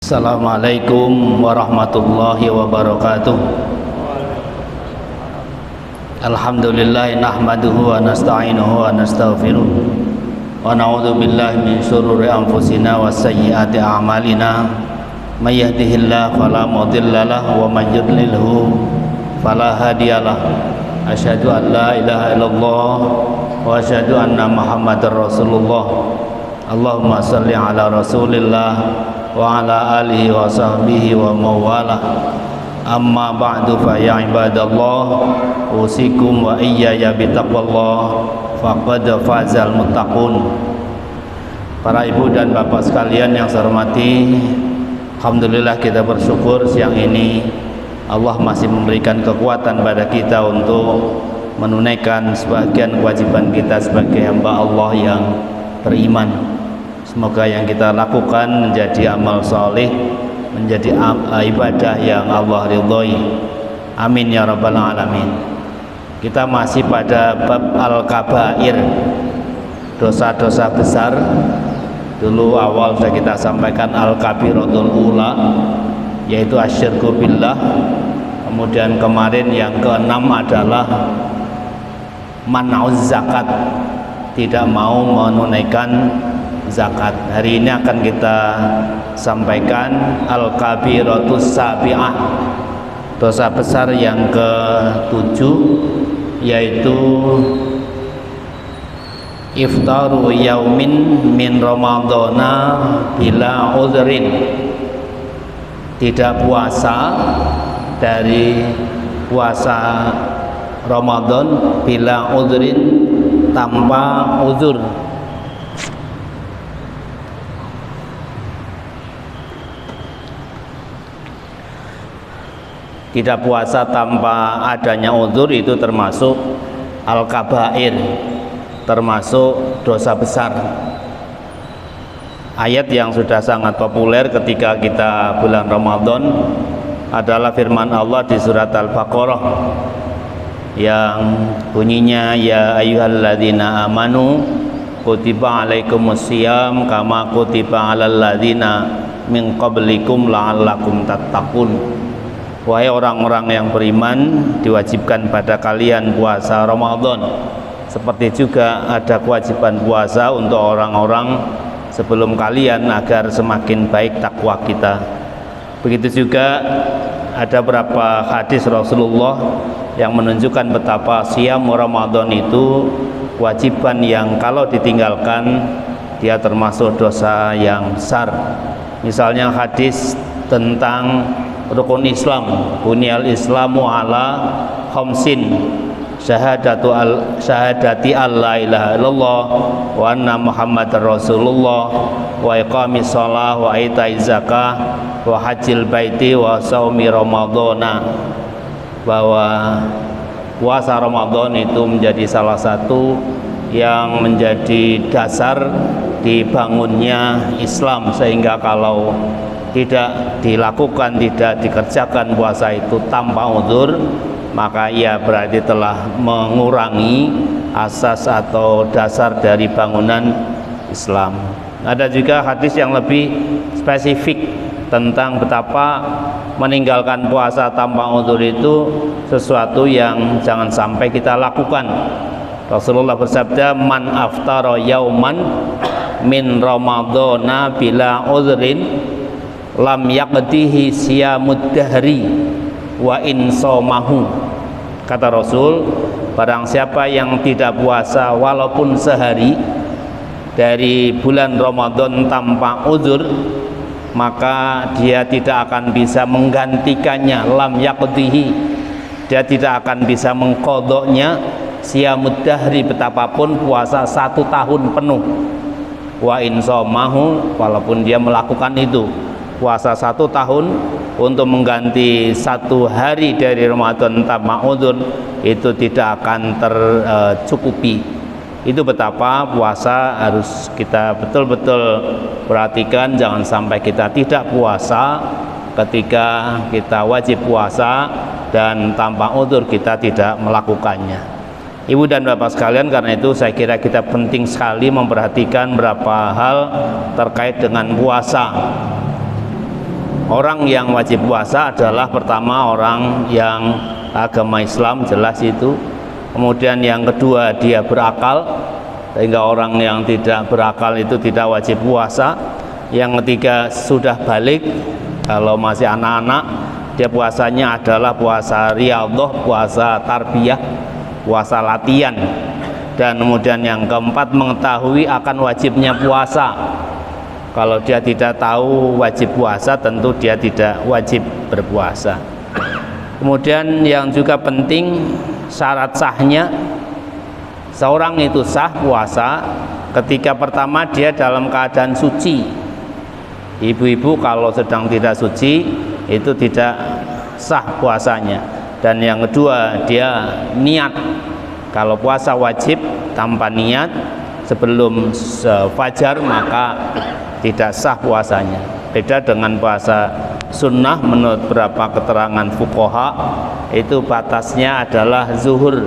Assalamualaikum warahmatullahi wabarakatuh. Alhamdulillah nahmaduhu wa nasta'inuhu wa nastaghfiruh wa na'udzu billahi min syururi anfusina wa sayyiati a'malina. May yahdihillahu fala mudhillalah wa may yudlilhu fala hadiyalah. Asyhadu an la ilaha illallah wa asyhadu anna Muhammadar Rasulullah. Allahumma shalli ala Rasulillah wa ala alihi wa sahbihi wa mawalah. Amma ba'du fa ya ibadallah, usikum wa iyaya bitaqwallah, faqad fazal muttaqun. Para ibu dan bapak sekalian yang saya hormati, alhamdulillah kita bersyukur siang ini Allah masih memberikan kekuatan pada kita untuk menunaikan sebagian kewajiban kita sebagai hamba Allah yang beriman. Semoga yang kita lakukan menjadi amal soleh, menjadi ibadah yang Allah ridhoi. Amin ya rabbal alamin. Kita masih pada bab al-kabair, dosa-dosa besar. Dulu awal sudah kita sampaikan al-kabiratul ula, yaitu asyirku billah. Kemudian kemarin yang keenam adalah man'uz zakat, tidak mau menunaikan zakat. Hari ini akan kita sampaikan al-kabiratus sabi'ah, dosa besar yang ke-7, yaitu iftaru yaumin min ramadhana bila udhrin, tidak puasa dari puasa Ramadan bila udhrin, tanpa uzur. Tidak puasa tanpa adanya uzur itu termasuk al-kabair, termasuk dosa besar. Ayat yang sudah sangat populer ketika kita bulan Ramadan adalah firman Allah di surat Al-Baqarah yang bunyinya ya ayyuhalladzina amanu kutiba alaikumusiyam kama kutiba alal ladzina min qablikum la'allakum tattaqun. Wahai orang-orang yang beriman, diwajibkan pada kalian puasa Ramadan, seperti juga ada kewajiban puasa untuk orang-orang sebelum kalian agar semakin baik takwa kita. Begitu juga ada beberapa hadis Rasulullah yang menunjukkan betapa siam Ramadan itu kewajiban yang kalau ditinggalkan dia termasuk dosa yang besar. Misalnya hadis tentang rukun Islam, bunyal Islamu ala khamsin, syahadati alla ilaha illallah wa anna Muhammadar Rasulullah wa iqamis shalah wa itaiz zakah wa hajjil baiti wa shaumi ramadhana, bahwa puasa Ramadan itu menjadi salah satu yang menjadi dasar dibangunnya Islam, sehingga kalau tidak dilakukan, tidak dikerjakan puasa itu tanpa uzur, maka ia berarti telah mengurangi asas atau dasar dari bangunan Islam. Ada juga hadis yang lebih spesifik tentang betapa meninggalkan puasa tanpa uzur itu sesuatu yang jangan sampai kita lakukan. Rasulullah bersabda, man aftara yauman min ramadhana bila uzrin lam yaqdihi siyamud dahri wa in somahu. Kata Rasul, barang siapa yang tidak puasa walaupun sehari dari bulan Ramadan tanpa uzur, maka dia tidak akan bisa menggantikannya. Lam yaqdihi, dia tidak akan bisa mengqadhanya siyamud dahri, betapapun puasa 1 tahun penuh. Wa in somahu, walaupun dia melakukan itu, puasa 1 tahun untuk mengganti 1 hari dari Ramadan tanpa uzur, itu tidak akan tercukupi. Itu betapa puasa harus kita betul-betul perhatikan. Jangan sampai kita tidak puasa ketika kita wajib puasa dan tanpa uzur kita tidak melakukannya. Ibu dan bapak sekalian, karena itu saya kira kita penting sekali memperhatikan beberapa hal terkait dengan puasa. Orang yang wajib puasa adalah pertama orang yang agama Islam, jelas itu. Kemudian yang kedua dia berakal, sehingga orang yang tidak berakal itu tidak wajib puasa. Yang ketiga sudah balik, kalau masih anak-anak dia puasanya adalah puasa riyadhah, puasa tarbiyah, puasa latihan. Dan kemudian yang keempat mengetahui akan wajibnya puasa. Kalau dia tidak tahu wajib puasa, tentu dia tidak wajib berpuasa. Kemudian yang juga penting, syarat sahnya seorang itu sah puasa ketika pertama dia dalam keadaan suci. Ibu-ibu kalau sedang tidak suci itu tidak sah puasanya. Dan yang kedua dia niat. Kalau puasa wajib tanpa niat sebelum fajar maka tidak sah puasanya. Beda dengan puasa sunnah menurut beberapa keterangan fuqaha, itu batasnya adalah zuhur.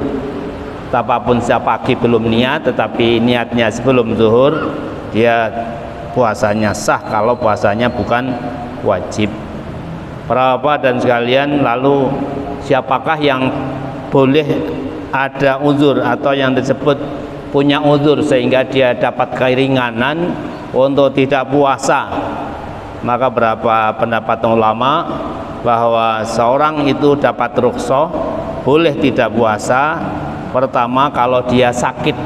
Apapun pagi belum niat, tetapi niatnya sebelum zuhur, dia puasanya sah kalau puasanya bukan wajib. Para bapak dan sekalian, lalu siapakah yang boleh ada uzur atau yang disebut punya uzur sehingga dia dapat keringanan untuk tidak puasa? Maka berapa pendapat ulama bahwa seorang itu dapat rukhsah boleh tidak puasa. Pertama kalau dia sakit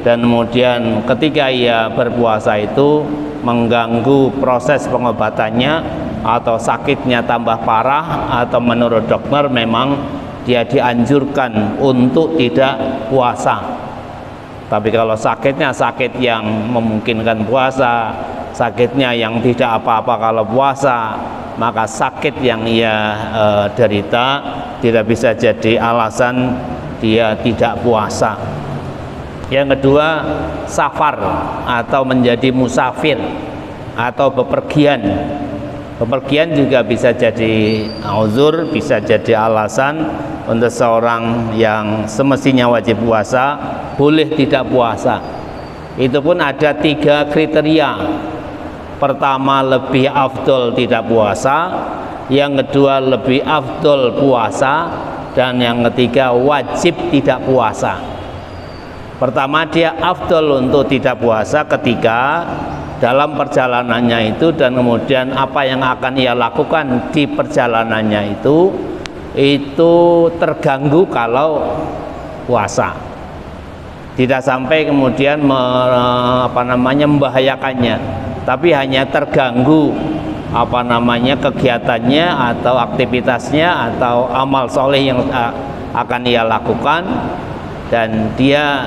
dan kemudian ketika ia berpuasa itu mengganggu proses pengobatannya atau sakitnya tambah parah, atau menurut dokter memang dia dianjurkan untuk tidak puasa. Tapi kalau sakitnya sakit yang memungkinkan puasa, sakitnya yang tidak apa-apa kalau puasa, maka sakit yang ia derita tidak bisa jadi alasan dia tidak puasa. Yang kedua, safar atau menjadi musafir atau bepergian. Bepergian juga bisa jadi uzur, bisa jadi alasan untuk seorang yang semestinya wajib puasa boleh tidak puasa. Itu pun ada 3 kriteria. Pertama, lebih afdol tidak puasa. Yang kedua, lebih afdol puasa. Dan yang ketiga, wajib tidak puasa. Pertama, dia afdol untuk tidak puasa ketika dalam perjalanannya itu, dan kemudian apa yang akan ia lakukan di perjalanannya itu terganggu kalau puasa. Tidak sampai kemudian membahayakannya, tapi hanya terganggu kegiatannya atau aktivitasnya atau amal soleh yang akan ia lakukan, dan dia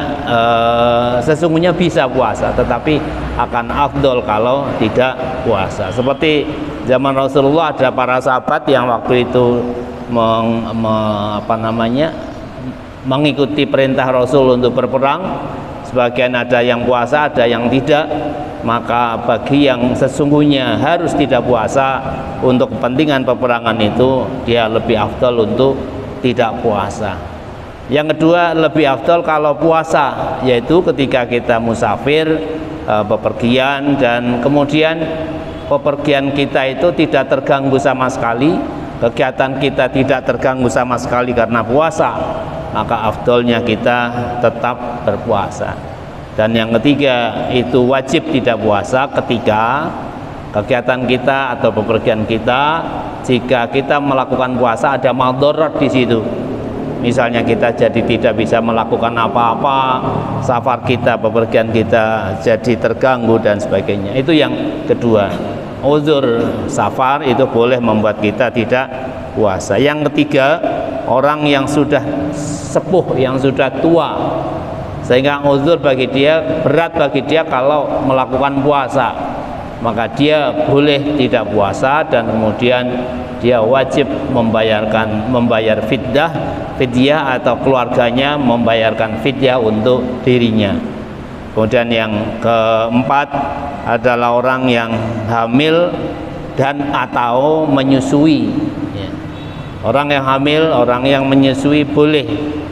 sesungguhnya bisa puasa tetapi akan afdol kalau tidak puasa. Seperti zaman Rasulullah ada para sahabat yang waktu itu mengikuti perintah Rasul untuk berperang. Sebagian ada yang puasa, ada yang tidak. Maka bagi yang sesungguhnya harus tidak puasa untuk kepentingan peperangan itu, dia lebih afdol untuk tidak puasa. Yang kedua, lebih afdol kalau puasa, yaitu ketika kita musafir, bepergian, dan kemudian bepergian kita itu tidak terganggu sama sekali, kegiatan kita tidak terganggu sama sekali karena puasa, maka afdolnya kita tetap berpuasa. Dan yang ketiga, itu wajib tidak puasa ketika kegiatan kita atau bepergian kita, jika kita melakukan puasa ada madarat di situ. Misalnya kita jadi tidak bisa melakukan apa-apa, safar kita, bepergian kita jadi terganggu dan sebagainya. Itu yang kedua, uzur safar itu boleh membuat kita tidak puasa. Yang ketiga, orang yang sudah sepuh, yang sudah tua, sehingga uzur bagi dia, berat bagi dia kalau melakukan puasa, maka dia boleh tidak puasa, dan kemudian dia wajib membayar fidyah atau keluarganya membayarkan fidyah untuk dirinya. Kemudian yang keempat adalah orang yang hamil dan atau menyusui. Orang yang hamil, orang yang menyusui boleh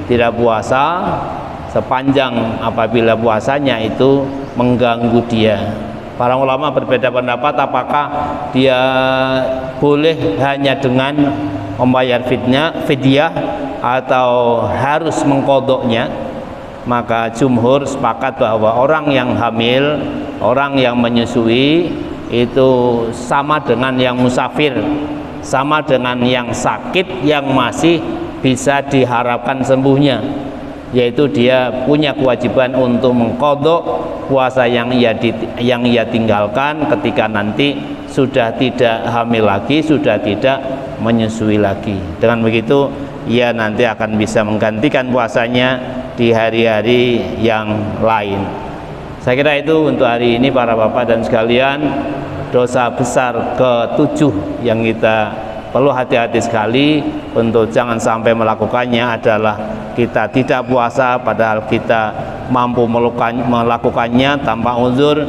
tidak puasa sepanjang apabila puasanya itu mengganggu dia. Para ulama berbeda pendapat apakah dia boleh hanya dengan membayar fidyah atau harus mengkodoknya. Maka jumhur sepakat bahwa orang yang hamil, orang yang menyusui itu sama dengan yang musafir, sama dengan yang sakit yang masih bisa diharapkan sembuhnya, yaitu dia punya kewajiban untuk mengkodok puasa yang ia tinggalkan ketika nanti sudah tidak hamil lagi, sudah tidak menyusui lagi. Dengan begitu ia nanti akan bisa menggantikan puasanya di hari-hari yang lain. Saya kira itu untuk hari ini para bapak dan sekalian. Dosa besar ke-7 yang kita perlu hati-hati sekali untuk jangan sampai melakukannya adalah kita tidak puasa padahal kita mampu melakukannya tanpa uzur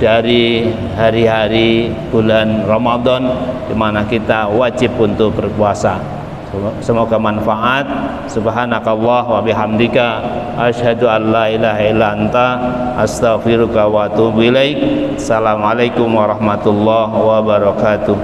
dari hari-hari bulan Ramadan di mana kita wajib untuk berpuasa. Semoga manfaat. Subhanakallah wa bihamdika asyhadu an la ilaha illa anta astaghfiruka wa atubu ilaik. Assalamualaikum warahmatullahi wabarakatuh.